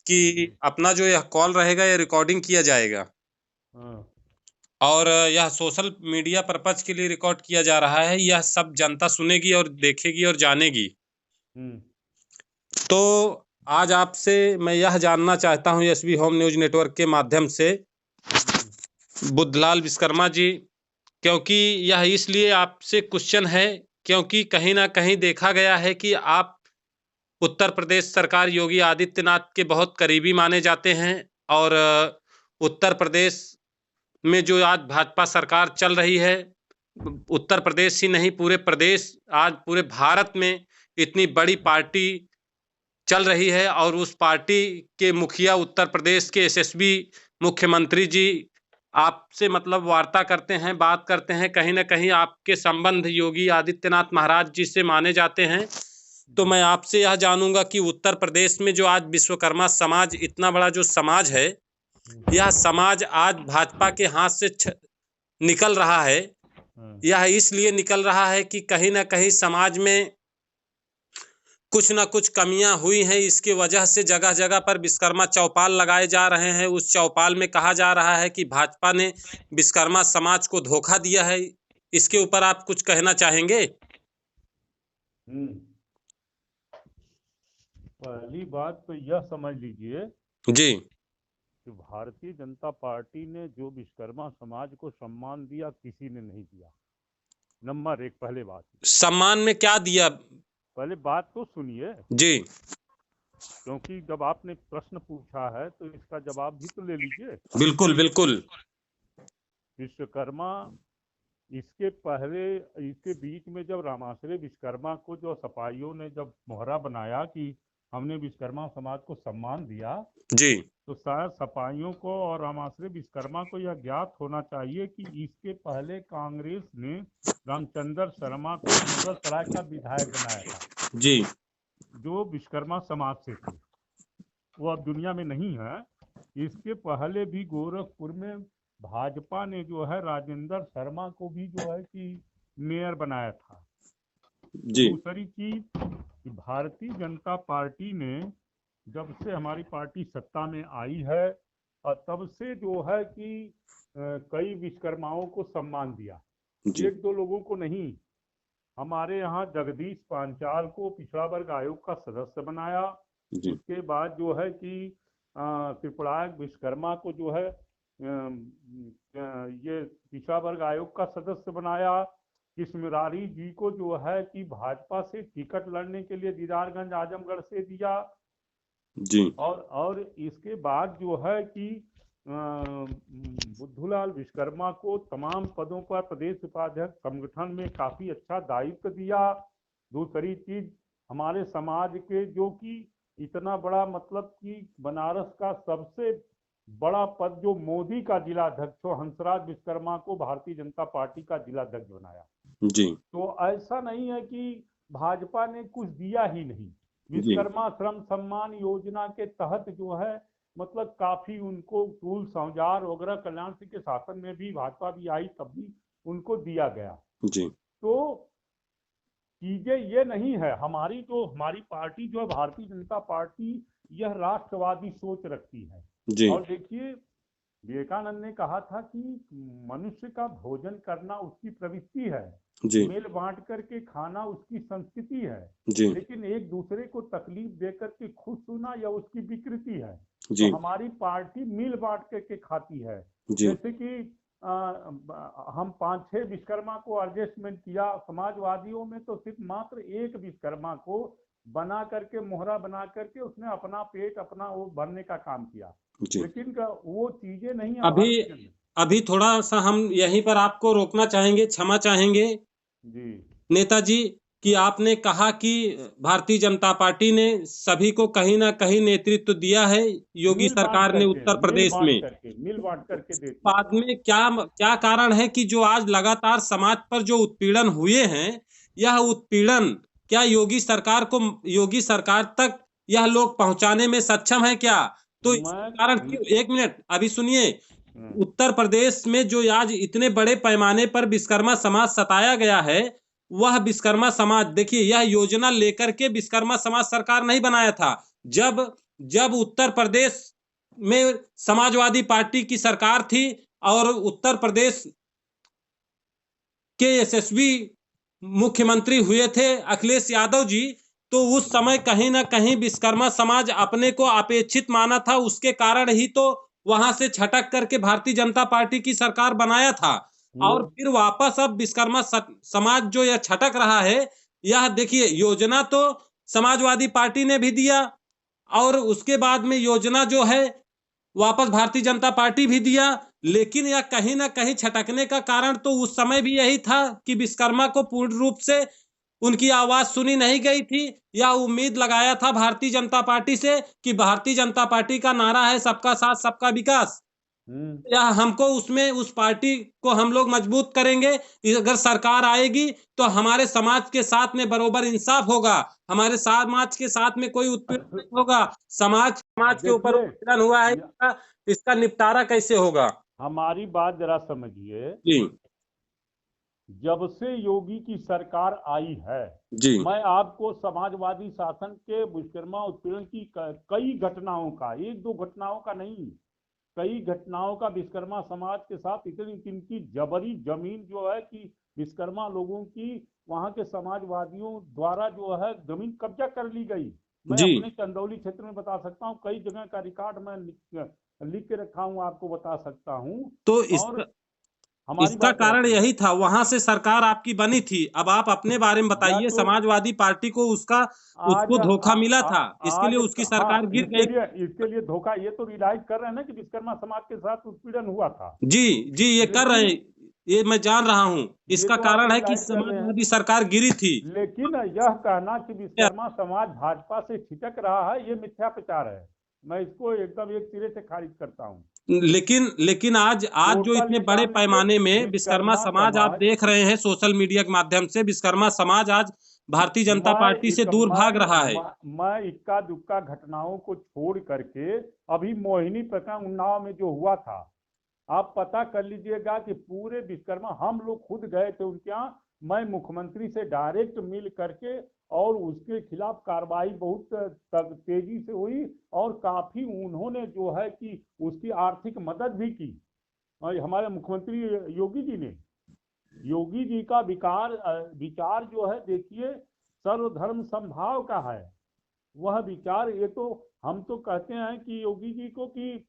कि अपना जो यह कॉल रहेगा ये रिकॉर्डिंग किया जाएगा और यह सोशल मीडिया पर्पज के लिए रिकॉर्ड किया जा रहा है। यह सब जनता सुनेगी और देखेगी और जानेगी। तो आज आपसे मैं यह जानना चाहता हूँ एसबी होम न्यूज नेटवर्क के माध्यम से बुद्धलाल विश्वकर्मा जी, क्योंकि यह इसलिए आपसे क्वेश्चन है क्योंकि कहीं ना कहीं देखा गया है कि आप उत्तर प्रदेश सरकार योगी आदित्यनाथ के बहुत करीबी माने जाते हैं और उत्तर प्रदेश में जो आज भाजपा सरकार चल रही है, उत्तर प्रदेश ही नहीं पूरे प्रदेश, आज पूरे भारत में इतनी बड़ी पार्टी चल रही है और उस पार्टी के मुखिया उत्तर प्रदेश के एसएसबी मुख्यमंत्री जी आपसे मतलब वार्ता करते हैं, बात करते हैं, कहीं ना कहीं आपके संबंध योगी आदित्यनाथ महाराज जी से माने जाते हैं। तो मैं आपसे यह जानूंगा कि उत्तर प्रदेश में जो आज विश्वकर्मा समाज, इतना बड़ा जो समाज है, यह समाज आज भाजपा के हाथ से निकल रहा है। यह इसलिए निकल रहा है कि कहीं ना कहीं समाज में कुछ ना कुछ कमियां हुई हैं। इसके वजह से जगह जगह पर विश्वकर्मा चौपाल लगाए जा रहे हैं। उस चौपाल में कहा जा रहा है कि भाजपा ने विश्वकर्मा समाज को धोखा दिया है। इसके ऊपर आप कुछ कहना चाहेंगे? पहली बात तो यह समझ लीजिए जी कि भारतीय जनता पार्टी ने जो विश्वकर्मा समाज को सम्मान दिया, किसी ने नहीं दिया। नंबर एक, पहले बात। सम्मान में क्या दिया? पहले बात तो सुनिए जी, क्योंकि जब आपने प्रश्न पूछा है तो इसका जवाब भी तो ले लीजिए। बिल्कुल बिल्कुल। विश्वकर्मा, इसके पहले, इसके बीच में जब रामाश्रय विश्वकर्मा को जो सपाइयों ने जब मोहरा बनाया कि हमने विश्वकर्मा समाज को सम्मान दिया जी, तो शायद सपाइयों को और रामाश्रय विश्वकर्मा को यह ज्ञात होना चाहिए कि इसके पहले कांग्रेस ने रामचंद्र शर्मा को मुगलसराय का विधायक बनाया था जी, जो विश्वकर्मा समाज से थे। वो अब दुनिया में नहीं है। इसके पहले भी गोरखपुर में भाजपा ने जो है राजेंद्र शर्मा को भी जो है कि मेयर बनाया था। जी, दूसरी चीज, भारतीय जनता पार्टी ने जब से हमारी पार्टी सत्ता में आई है और तब से जो है कि कई विश्वकर्माओं को सम्मान दिया, एक दो लोगों को नहीं। हमारे यहाँ जगदीश पांचाल को पिछड़ा वर्ग आयोग का सदस्य बनाया। उसके बाद जो है कि त्रिपुरायक विश्वकर्मा को जो है ये पिछड़ा वर्ग आयोग का सदस्य बनाया। कृष्णमुरारी जी को जो है कि भाजपा से टिकट लड़ने के लिए दीदारगंज आजमगढ़ से दिया जी। और इसके बाद जो है कि बुद्धूलाल विश्वकर्मा को तमाम पदों पर प्रदेश उपाध्यक्ष संगठन में काफी अच्छा दायित्व दिया। दूसरी चीज, हमारे समाज के जो कि इतना बड़ा मतलब कि बनारस का सबसे बड़ा पद जो मोदी का जिलाध्यक्ष हो, हंसराज विश्वकर्मा को भारतीय जनता पार्टी का जिलाध्यक्ष बनाया। जी। तो ऐसा नहीं है कि भाजपा ने कुछ दिया ही नहीं। विश्वकर्मा श्रम सम्मान योजना के तहत जो है मतलब काफी उनको टूल्स औजार वगैरह कल्याण सिंह के शासन में भी भाजपा भी आई तब भी उनको दिया गया। जी। तो चीजें ये नहीं है। हमारी पार्टी जो है भारतीय जनता पार्टी, यह राष्ट्रवादी सोच रखती है। जी। और देखिए, विवेकानंद ने कहा था कि मनुष्य का भोजन करना उसकी प्रवृत्ति है, मेल बांट करके खाना उसकी संस्कृति है, लेकिन एक दूसरे को तकलीफ दे करके खुश होना यह उसकी विकृति है। तो हमारी पार्टी मिल बांट करके खाती है। जैसे कि हम 5-6 विश्वकर्मा को एडजस्टमेंट किया। समाजवादियों में तो सिर्फ मात्र एक विश्वकर्मा को बना करके मोहरा बना करके उसने अपना पेट अपना वो भरने का काम किया, लेकिन वो चीजें नहीं है। अभी थोड़ा सा हम यहीं पर आपको रोकना चाहेंगे, क्षमा चाहेंगे जी नेताजी, कि आपने कहा कि भारतीय जनता पार्टी ने सभी को कहीं ना कहीं नेतृत्व दिया है योगी सरकार ने उत्तर प्रदेश में। मिल बांट करके देती। बाद में क्या कारण है कि जो आज लगातार समाज पर जो उत्पीड़न हुए हैं, यह उत्पीड़न क्या योगी सरकार तक यह लोग पहुंचाने में सक्षम है क्या? तो कारण क्यों, एक मिनट अभी सुनिए, उत्तर प्रदेश में जो आज इतने बड़े पैमाने पर विश्वकर्मा समाज सताया गया है, वह विश्वकर्मा समाज, देखिए यह योजना लेकर के विश्वकर्मा समाज सरकार नहीं बनाया था। जब जब उत्तर प्रदेश में समाजवादी पार्टी की सरकार थी और उत्तर प्रदेश के यशस्वी मुख्यमंत्री हुए थे अखिलेश यादव जी, तो उस समय कहीं ना कहीं विश्वकर्मा समाज अपने को अपेक्षित माना था। उसके कारण ही तो वहां से छटक करके भारतीय जनता पार्टी की सरकार बनाया था। और फिर वापस अब विश्वकर्मा समाज जो यह छटक रहा है, यह देखिए योजना तो समाजवादी पार्टी ने भी दिया और उसके बाद में योजना जो है वापस भारतीय जनता पार्टी भी दिया, लेकिन यह कहीं ना कहीं छटकने का कारण तो उस समय भी यही था कि विश्वकर्मा को पूर्ण रूप से उनकी आवाज सुनी नहीं गई थी। यह उम्मीद लगाया था भारतीय जनता पार्टी से कि भारतीय जनता पार्टी का नारा है सबका साथ सबका विकास, या हमको उसमें उस पार्टी को हम लोग मजबूत करेंगे। अगर सरकार आएगी तो हमारे समाज के साथ में बरोबर इंसाफ होगा, हमारे समाज के साथ में कोई उत्पीड़न नहीं होगा। समाज के ऊपर उत्पीड़न हुआ है, इसका निपटारा कैसे होगा? हमारी बात जरा समझिए जी। जब से योगी की सरकार आई है जी, मैं आपको समाजवादी शासन के विश्वकर्मा उत्पीड़न की कई घटनाओं का, एक दो घटनाओं का नहीं, कई घटनाओं का विश्वकर्मा समाज के साथ इनकी जबरी जमीन जो है कि विश्वकर्मा लोगों की वहां के समाजवादियों द्वारा जो है जमीन कब्जा कर ली गई। मैं अपने चंदौली क्षेत्र में बता सकता हूँ, कई जगह का रिकॉर्ड मैं लिख के रखा हूँ, आपको बता सकता हूँ। तो इसका कारण यही था, वहां से सरकार आपकी बनी थी। अब आप अपने बारे में बताइए, तो समाजवादी पार्टी को उसको धोखा मिला था, इसके लिए उसकी सरकार गिर गई। इसके लिए धोखा ये तो रियलाइज कर रहे हैं ना कि विश्वकर्मा समाज के साथ उत्पीड़न हुआ था। जी जी, ये कर रहे हैं, ये मैं जान रहा हूँ। इसका कारण है कि समाजवादी सरकार गिरी थी। लेकिन यह कहना कि विश्वकर्मा समाज भाजपा से छिटक रहा है, ये मिथ्या प्रचार है। मैं इसको एकदम एक सिरे से खारिज करता हूँ। लेकिन आज जो इतने बड़े पैमाने में विश्वकर्मा समाज आप देख रहे हैं सोशल मीडिया के माध्यम से, विश्वकर्मा समाज आज भारतीय जनता पार्टी से दूर भाग रहा है। मैं इक्का दुक्का घटनाओं को छोड़ करके अभी मोहिनी प्रकरण उन्नाव में जो हुआ था, आप पता कर लीजिएगा कि पूरे विश्वकर्मा, हम लोग खुद गए थे उनके यहाँ, मैं मुख्यमंत्री से डायरेक्ट मिल करके और उसके खिलाफ कार्रवाई बहुत तेजी से हुई और काफी उन्होंने जो है कि उसकी आर्थिक मदद भी की। हमारे मुख्यमंत्री योगी जी ने, योगी जी का विचार जो है देखिए सर्वधर्म समभाव का है वह विचार। ये तो हम तो कहते हैं कि योगी जी को कि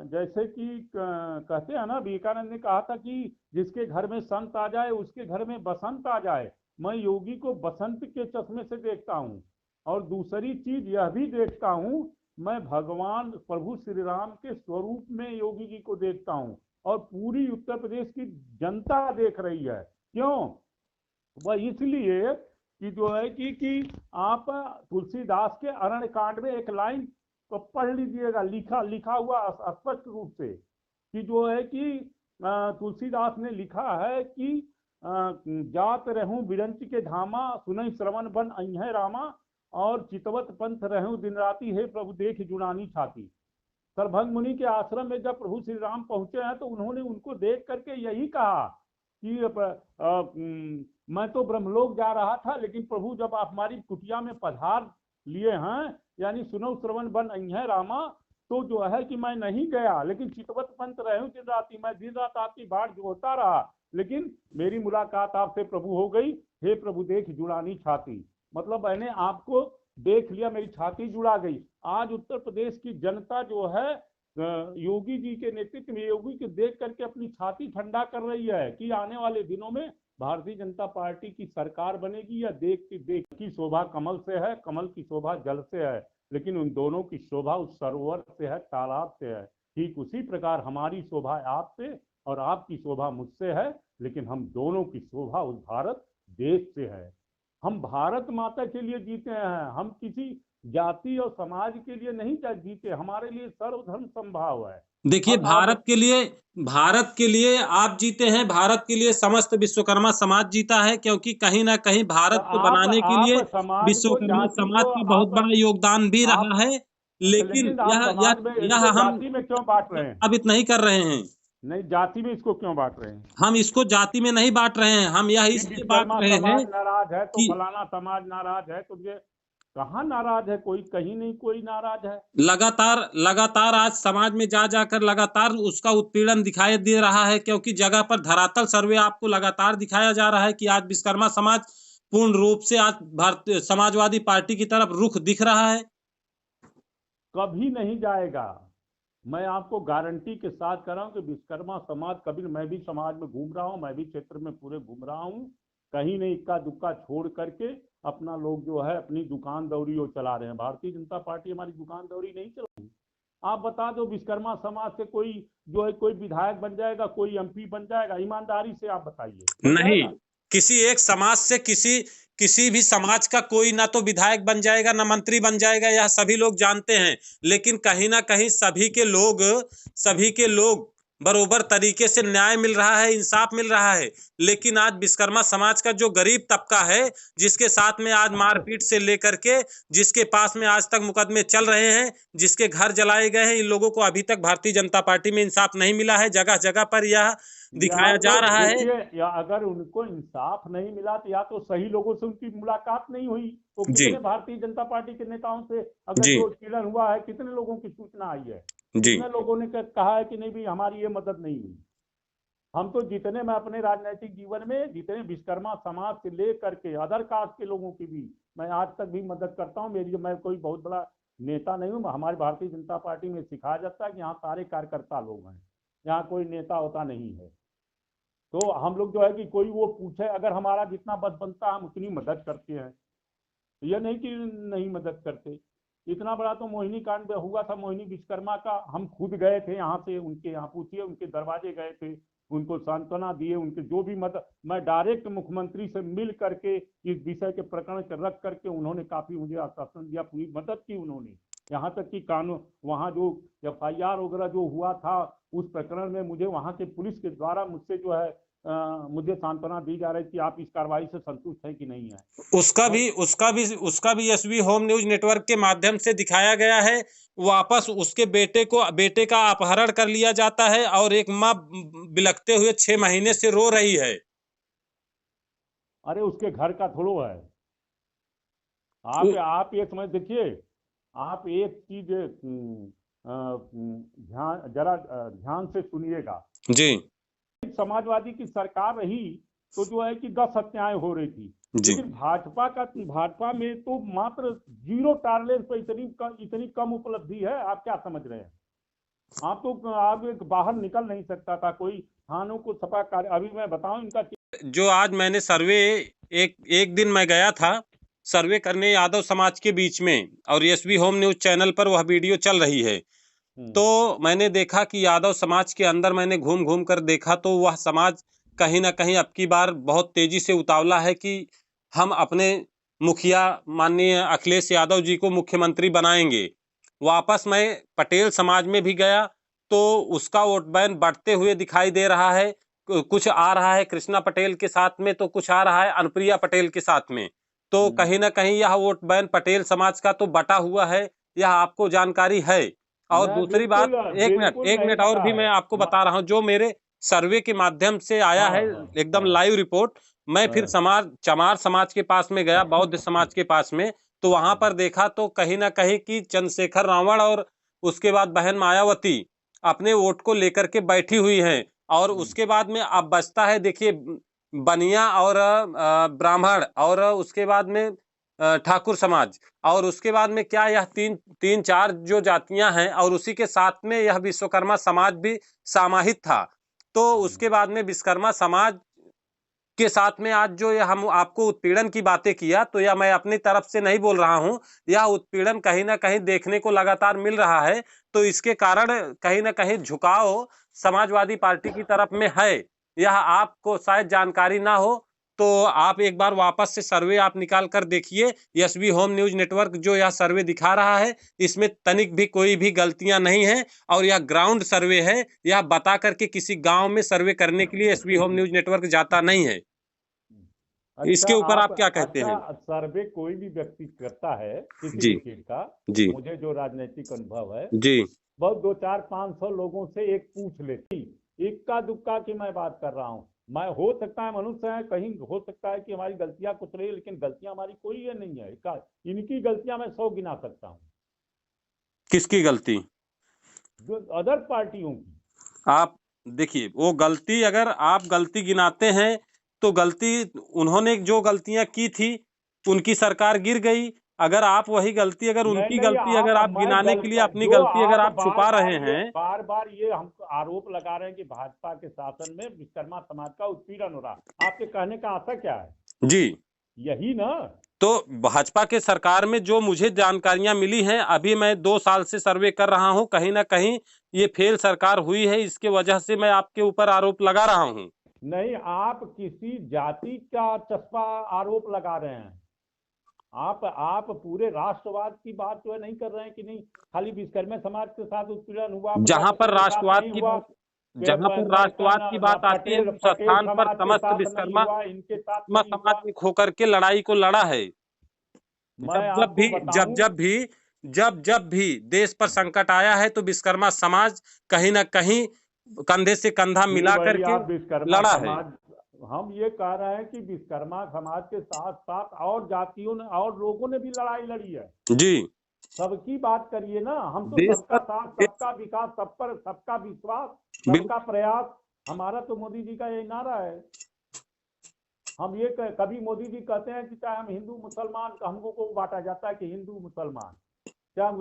जैसे कि कहते हैं ना, विवेकानंद ने कहा था कि जिसके घर में संत आ जाए उसके घर में बसंत आ जाए। मैं योगी को बसंत के चश्मे से देखता हूँ। और दूसरी चीज यह भी देखता हूँ, मैं भगवान प्रभु श्री राम के स्वरूप में योगी जी को देखता हूँ और पूरी उत्तर प्रदेश की जनता देख रही है। क्यों? वह इसलिए कि जो है कि आप तुलसीदास के अरण्य कांड में एक लाइन तो पढ़ लीजिएगा, लिखा हुआ स्पष्ट रूप से कि जो है कि तुलसीदास ने लिखा है कि जात रहूं बिरंच के धामा, सुनई श्रवण बन अइहे रामा, और चितवत पंथ रहूं दिन राती, हे प्रभु देख जुड़ानी छाती। सरभंग मुनि के आश्रम में जब प्रभु श्री राम पहुंचे हैं तो उन्होंने उनको देख करके यही कहा कि मैं तो ब्रह्मलोक जा रहा था, लेकिन प्रभु जब आप हमारी कुटिया में पधार लिए हैं, यानी सुनो श्रवण बन अइहे रामा, तो जो है कि मैं नहीं गया, लेकिन चितवत पंथ रहूं दिन राती, मैं दिन रात आपकी बाट जोड़ता रहा, लेकिन मेरी मुलाकात आपसे प्रभु हो गई, हे प्रभु देख जुड़ानी छाती। मतलब मैंने आपको देख लिया, मेरी छाती जुड़ा गई। आज उत्तर प्रदेश की जनता जो है योगी जी के नेतृत्व में, योगी को देख करके अपनी छाती ठंडा कर रही है कि आने वाले दिनों में भारतीय जनता पार्टी की सरकार बनेगी। या देख की शोभा कमल से है, कमल की शोभा जल से है, लेकिन उन दोनों की शोभा उस सरोवर से है, तालाब से है। ठीक उसी प्रकार हमारी शोभा आपसे और आपकी शोभा मुझसे है, लेकिन हम दोनों की शोभा उस भारत देश से है। हम भारत माता के लिए जीते हैं, हम किसी जाति और समाज के लिए नहीं जीते। हमारे लिए सर्वधर्म समभाव है। देखिए, भारत के लिए आप जीते हैं, भारत के लिए समस्त विश्वकर्मा समाज जीता है, क्योंकि कहीं ना कहीं भारत को बनाने के लिए विश्वकर्मा समाज का बहुत बड़ा योगदान भी रहा है। लेकिन यह हम जाति में क्यों बांट रहे हैं? अब इतना ही कर रहे हैं। नहीं, जाति में इसको क्यों बांट रहे हैं? हम इसको जाति में नहीं बांट रहे हैं, हम यह इसलिए बांट रहे हैं नाराज है तो फलाना समाज नाराज है तो ये कहाँ नाराज है कोई? कहीं नहीं कोई नाराज है। लगातार आज समाज में जा जाकर लगातार उसका उत्पीड़न दिखाई दे रहा है, क्योंकि जगह पर धरातल सर्वे आपको लगातार दिखाया जा रहा है कि आज विश्वकर्मा समाज पूर्ण रूप से आज भारतीय समाजवादी पार्टी की तरफ रुख दिख रहा है। कभी नहीं जाएगा। मैं आपको गारंटी के साथ कह रहा हूँ कि विश्वकर्मा समाज कभी, मैं भी समाज में घूम रहा हूँ, मैं भी क्षेत्र में पूरे घूम रहा हूँ, कहीं नहीं इक्का दुक्का छोड़ करके अपना लोग जो है अपनी दुकान दौरी वो चला रहे हैं। भारतीय जनता पार्टी हमारी दुकान दौरी नहीं चला रही। आप बता दो विश्वकर्मा समाज से कोई जो है कोई विधायक बन जाएगा, कोई एमपी बन जाएगा? ईमानदारी से आप बताइए, नहीं, किसी एक समाज से किसी भी समाज का कोई ना तो विधायक बन जाएगा ना मंत्री बन जाएगा, यह सभी लोग जानते हैं। लेकिन कहीं ना कहीं सभी के लोग बरोबर तरीके से न्याय मिल रहा है, इंसाफ मिल रहा है। लेकिन आज विश्वकर्मा समाज का जो गरीब तबका है, जिसके साथ में आज मारपीट से लेकर के जिसके पास में आज तक मुकदमे चल रहे हैं, जिसके घर जलाए गए हैं, इन लोगों को अभी तक भारतीय जनता पार्टी में इंसाफ नहीं मिला है। जगह जगह पर यह दिखाया जा रहा है। या अगर उनको इंसाफ नहीं मिला तो या तो सही लोगों से उनकी मुलाकात नहीं हुई। तो कितने भारतीय जनता पार्टी के नेताओं से अगर जो उत्पीड़न हुआ है, कितने लोगों की सूचना आई है, कितने लोगों ने कहा है कि नहीं भी हमारी ये मदद नहीं हुई। हम तो जितने, मैं अपने राजनीतिक जीवन में जितने विश्वकर्मा समाज से लेकर के अदर कास्ट के लोगों की भी मैं आज तक भी मदद करता हूँ। मेरी, मैं कोई बहुत बड़ा नेता नहीं हूँ। हमारी भारतीय जनता पार्टी में सिखाया जाता है कि यहाँ सारे कार्यकर्ता लोग हैं, यहाँ कोई नेता होता नहीं है। तो हम लोग जो है कि कोई वो पूछे, अगर हमारा जितना बस बनता हम उतनी मदद करते हैं, यह नहीं कि नहीं मदद करते। इतना बड़ा तो मोहिनी कांड हुआ था, मोहिनी विश्वकर्मा का, हम खुद गए थे यहाँ से, उनके यहाँ पूछिए, उनके दरवाजे गए थे, उनको सांत्वना दिए, उनके जो भी मदद, मैं डायरेक्ट मुख्यमंत्री से मिल करके इस विषय के प्रकरण के रख करके उन्होंने काफी मुझे आश्वासन दिया, पूरी मदद की उन्होंने। यहाँ तक कि कानून वहाँ जो FIR वगैरह जो हुआ था उस प्रकरण में मुझे वहाँ के पुलिस के द्वारा मुझसे जो है मुझे सांत्वना दी जा रही थी, आप इस कार्रवाई से संतुष्ट है कि नहीं है। उसका भी एसबी होम न्यूज नेटवर्क के माध्यम से दिखाया गया है। वापस उसके बेटे का अपहरण कर लिया जाता है और एक माँ बिलखते हुए 6 महीने से रो रही है। अरे उसके घर का थोड़ो है। आप ये समझ देखिए, आप एक चीज ध्यान से सुनिएगा जी। समाजवादी की सरकार रही तो जो है कि 10 हत्याएं हो रही थी, लेकिन भाजपा में तो मात्र 0 टॉलरेंस पर इतनी कम उपलब्धि है। आप क्या समझ रहे हैं? आप तो आप बाहर निकल नहीं सकता था कोई, थानों को छपा कर। अभी मैं बताऊं इनका जो आज मैंने सर्वे एक दिन मैं गया था सर्वे करने यादव समाज के बीच में, और एसबी होम न्यूज चैनल पर वह वीडियो चल रही है। तो मैंने देखा कि यादव समाज के अंदर मैंने घूम घूम कर देखा तो वह समाज कहीं ना कहीं अब की बार बहुत तेजी से उतावला है कि हम अपने मुखिया माननीय अखिलेश यादव जी को मुख्यमंत्री बनाएंगे। वापस मैं पटेल समाज में भी गया तो उसका वोट बैंक बढ़ते हुए दिखाई दे रहा है। कुछ आ रहा है कृष्णा पटेल के साथ में, तो कुछ आ रहा है अनुप्रिया पटेल के साथ में। तो कहीं ना कहीं यह वोट बैंक पटेल समाज का तो बटा हुआ है, यह आपको जानकारी है। और दूसरी बात, एक मिनट और भी मैं आपको बता रहा हूं, जो मेरे सर्वे के माध्यम से आया है एकदम लाइव रिपोर्ट। मैं फिर चमार समाज के पास में गया, बौद्ध समाज के पास में, तो वहां पर देखा तो कहीं ना कहीं कि चंद्रशेखर रावण और उसके बाद बहन मायावती अपने वोट को लेकर के बैठी हुई हैं। और उसके बाद में अब बचता है, देखिए, बनिया और ब्राह्मण, और उसके बाद में ठाकुर समाज, और उसके बाद में क्या यह तीन चार जो जातियां हैं, और उसी के साथ में यह विश्वकर्मा समाज भी समाहित था। तो उसके बाद में विश्वकर्मा समाज के साथ में आज जो हम आपको उत्पीड़न की बातें किया, तो यह मैं अपनी तरफ से नहीं बोल रहा हूं, यह उत्पीड़न कहीं ना कहीं देखने को लगातार मिल रहा है। तो इसके कारण कहीं ना कहीं झुकाव समाजवादी पार्टी की तरफ में है। यह आपको शायद जानकारी ना हो, तो आप एक बार वापस से सर्वे आप निकाल कर देखिए। एसबी होम न्यूज नेटवर्क जो यह सर्वे दिखा रहा है, इसमें तनिक भी कोई भी गलतियां नहीं है, और यह ग्राउंड सर्वे है। यह बता करके किसी गांव में सर्वे करने के लिए एसबी होम न्यूज नेटवर्क जाता नहीं है। अच्छा, इसके ऊपर आप क्या कहते हैं? सर्वे कोई भी व्यक्ति करता है किसी भी चीज का, मुझे जो राजनीतिक अनुभव है जी, बहुत 200-400-500 लोगों से एक पूछ लेती, इक्का दुक्का की मैं बात कर रहा हूँ, मैं हो सकता है मनुष्य है, कहीं हो सकता है कि हमारी गलतियां कुछ रही, लेकिन गलतियां हमारी कोई ये नहीं है। इनकी गलतियां मैं 100 गिना सकता हूँ। किसकी गलती? जो अदर पार्टियों की। आप देखिए, वो गलती अगर आप गलती गिनाते हैं तो गलती उन्होंने जो गलतियां की थी उनकी सरकार गिर गई। अगर आप वही गलती अगर नहीं उनकी नहीं, गलती अगर आप मैं गिनाने के लिए अपनी जो गलती अगर आप आप छुपा रहे हैं। बार बार ये हम आरोप लगा रहे हैं कि भाजपा के शासन में विश्वकर्मा समाज का उत्पीड़न हो रहा, आपके कहने का आशा क्या है? जी, यही ना। तो भाजपा के सरकार में जो मुझे जानकारियां मिली हैं, अभी मैं 2 साल से सर्वे कर रहा हूं, कहीं ना कहीं ये फेल सरकार हुई है, इसके वजह से मैं आपके ऊपर आरोप लगा रहा हूं। नहीं, आप किसी जाति का चस्पा आरोप लगा रहे हैं। आप पूरे राष्ट्रवाद की बात जो है नहीं कर रहे हैं कि नहीं खाली विश्वकर्मा समाज के साथ उत्पीड़न हुआ, जहां पर प्रजापति के साथ राष्ट्रवाद नहीं की हुआ, बात जहां पर राष्ट्रवाद की बात आती है, उस पटेल स्थान पर समाज के समस्त साथ नहीं विश्वकर्मा हुआ, इनके साथ नहीं समाज हुआ। एक होकर के लड़ाई को लड़ा है। मैं आपको बताऊं, जब भी देश पर संकट आया है तो विश्वकर्मा समाज कहीं ना कहीं कंधे से कंधा जी मिला भाई, करके आप विश्वकर्मा लड़ा है। समाज, हम ये कह रहे हैं कि विश्वकर्मा समाज के साथ साथ और जातियों ने और लोगों ने भी लड़ाई लड़ी है। जी, सबकी बात करिए ना, हम तो देश सबका पर साथ, सबका विकास, सब पर सबका विश्वास, सबका प्रयास, हमारा तो मोदी जी का यही नारा है। हम ये कभी मोदी जी कहते हैं कि चाहे हम हिंदू मुसलमान, हमको को बांटा जाता है कि हिंदू मुसलमान, क्या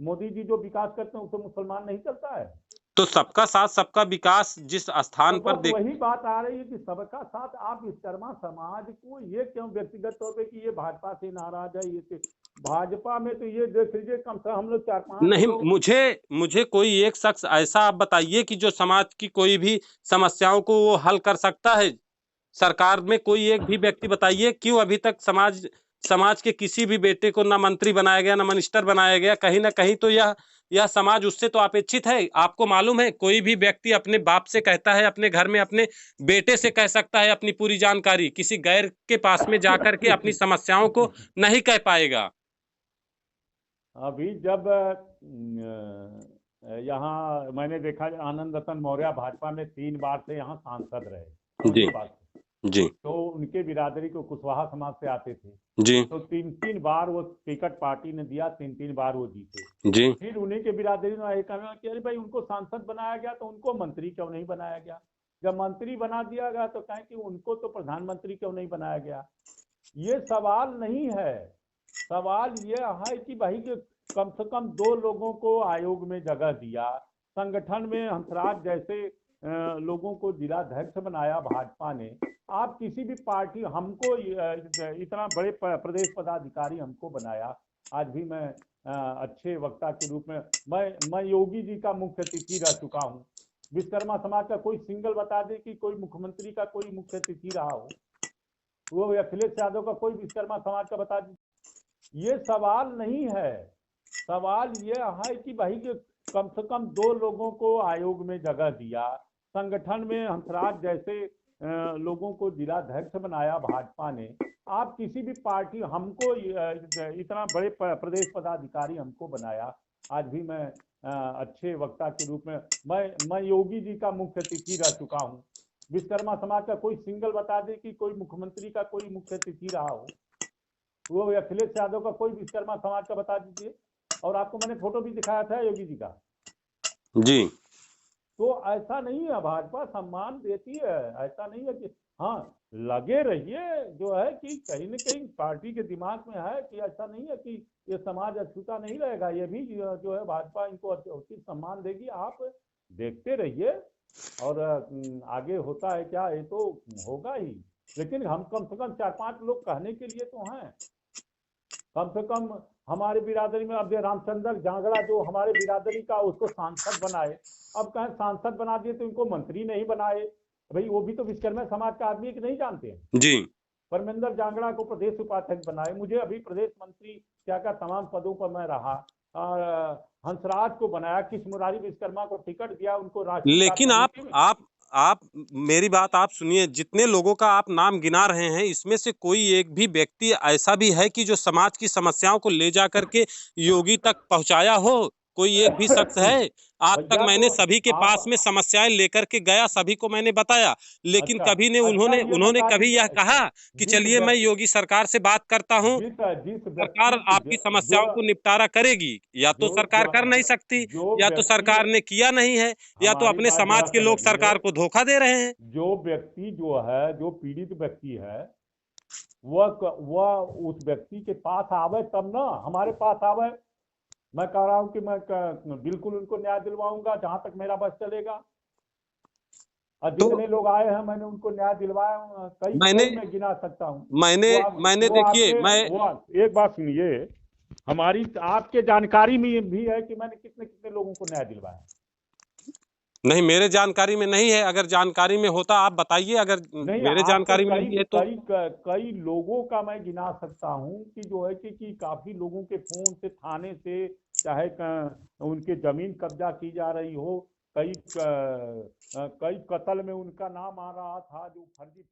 मोदी जी जो विकास करते हैं उससे मुसलमान नहीं चलता है? तो सबका साथ सबका विकास जिस तो स्थान पर बस वही बात आ रही है कि सबका साथ। आप विश्वकर्मा समाज को ये क्यों व्यक्तिगत तौर पे कि ये भाजपा से नाराज है, ये भाजपा में तो ये देख लीजिए कम से कम हम लोग 4-5 नहीं, लोग। मुझे कोई एक शख्स ऐसा आप बताइए कि जो समाज की कोई भी समस्याओं को वो हल कर सकता है। सरकार में कोई एक भी व्यक्ति बताइए, क्यों अभी तक समाज समाज के किसी भी बेटे को ना मंत्री बनाया गया, ना मिनिस्टर बनाया गया। कहीं ना कहीं तो यह समाज उससे तो अपेक्षित है। आपको मालूम है, कोई भी व्यक्ति अपने बाप से कहता है, अपने घर में अपने बेटे से कह सकता है अपनी पूरी जानकारी, किसी गैर के पास में जाकर के अपनी समस्याओं को नहीं कह पाएगा। अभी जब यहाँ मैंने देखा आनंद रतन मौर्य भाजपा में 3 बार से यहाँ सांसद रहे, जी, सोनीपत से। जी, तो उनके बिरादरी को कुशवाहा समाज से आते थे। जी, तो 3-3 बार वो टिकट पार्टी ने दिया, 3-3 बार वो जीते। जी, फिर उन्हीं के बिरादरी ने कहना कि अरे भाई उनको सांसद बनाया गया तो उनको मंत्री क्यों नहीं बनाया गया? जब मंत्री बना दिया गया तो कहें कि उनको तो प्रधानमंत्री क्यों नहीं बनाया गया? ये सवाल नहीं है। सवाल ये है कि भाई कि कम से कम 2 लोगों को आयोग में जगह दिया, संगठन में हंसराज जैसे लोगों को जिलाध्यक्ष बनाया भाजपा ने। आप किसी भी पार्टी, हमको इतना बड़े प्रदेश पदाधिकारी हमको बनाया। आज भी मैं अच्छे वक्ता के रूप में मैं योगी जी का मुख्य अतिथि रह चुका हूँ। विश्वकर्मा समाज का कोई सिंगल बता दे कि कोई मुख्यमंत्री का कोई मुख्य अतिथि रहा हो, वो अखिलेश यादव का कोई विश्वकर्मा समाज का बता दीजिए। ये सवाल नहीं है। सवाल ये है कि भाई कि कम से कम 2 लोगों को आयोग में जगह दिया, संगठन में हंसराज जैसे लोगों को जिलाध्यक्ष बनाया भाजपा ने। आप किसी भी पार्टी, हमको इतना बड़े प्रदेश पदाधिकारी हमको बनाया। आज भी मैं अच्छे वक्ता के रूप में मैं योगी जी का मुख्य अतिथि रह चुका हूँ। विश्वकर्मा समाज का कोई सिंगल बता दे कि कोई मुख्यमंत्री का कोई मुख्य अतिथि रहा हो, वो अखिलेश यादव का कोई विश्वकर्मा समाज का बता दीजिए। और आपको मैंने फोटो भी दिखाया था योगी जी का। जी, तो ऐसा नहीं है, भाजपा सम्मान देती है, ऐसा नहीं है कि हाँ लगे रहिए। जो है कि कहीं न कहीं पार्टी के दिमाग में है कि ऐसा नहीं है कि ये समाज अछूता नहीं रहेगा, ये भी जो है भाजपा इनको उचित सम्मान देगी। आप देखते रहिए और आगे होता है क्या, ये तो होगा ही। लेकिन हम कम से कम 4-5 लोग कहने के लिए तो हैं। कम से कम हमारे बिरादरी में अब रामचंद्र जांगड़ा जो हमारे बिरादरी का, उसको सांसद बनाए। अब कहें सांसद बना दिए तो इनको मंत्री नहीं बनाए, भाई वो भी तो विश्वकर्मा समाज का आदमी कि नहीं जानते हैं? जी, परमेंद्र जांगड़ा को प्रदेश उपाध्यक्ष बनाए, मुझे अभी प्रदेश मंत्री क्या क्या तमाम पदों पर मैं रहा। हंसराज को बनाया, कृष्ण मुरारी विश्वकर्मा को टिकट दिया, उनको राष्ट्रीय लेकिन आप मेरी बात आप सुनिए, जितने लोगों का आप नाम गिना रहे हैं, इसमें से कोई एक भी व्यक्ति ऐसा भी है कि जो समाज की समस्याओं को ले जा करके योगी तक पहुंचाया हो? कोई एक भी शख्स है? आज तक भैया मैंने तो सभी के पास में समस्याएं लेकर के गया, सभी को मैंने बताया, लेकिन अच्छा कभी ने अच्छा उन्होंने ये उन्होंने बता कभी यह दीजिए, कहा कि जिस चलिए मैं व्यक्ति योगी सरकार से बात करता हूँ, जिस जिस सरकार व्यक्ति आपकी जो समस्याओं को निपटारा करेगी। या तो जो सरकार कर नहीं सकती, जो या तो व्यक्ति सरकार ने किया नहीं है, या तो हमारी अपने बात जरा समाज के लोग समझिए, सरकार को धोखा दे रहे हैं। जो व्यक्ति जो है, जो पीड़ित व्यक्ति है, वह उस व्यक्ति के पास आवे तब ना, हमारे पास आवे। मैं कह रहा हूं कि मैं बिल्कुल उनको न्याय दिलवाऊंगा जहां तक मेरा बस चलेगा। और तो जितने लोग आए हैं मैंने उनको न्याय दिलवाया हूं, कई मैंने कई मैं गिना सकता हूं। मैंने मैंने वो देखिए, आपके मैं वो एक बात सुनिए, हमारी आपके जानकारी में भी है कि मैंने कितने कितने लोगों को न्याय दिलवाया। नहीं, मेरे जानकारी में नहीं है। अगर जानकारी में होता आप बताइए, अगर नहीं, मेरे आपके जानकारी में कई नहीं है तो। कई कई लोगों का मैं गिना सकता हूं कि जो है कि काफी लोगों के फोन से, थाने से, चाहे उनके जमीन कब्जा की जा रही हो, कई कई कत्ल में उनका नाम आ रहा था जो फर्जी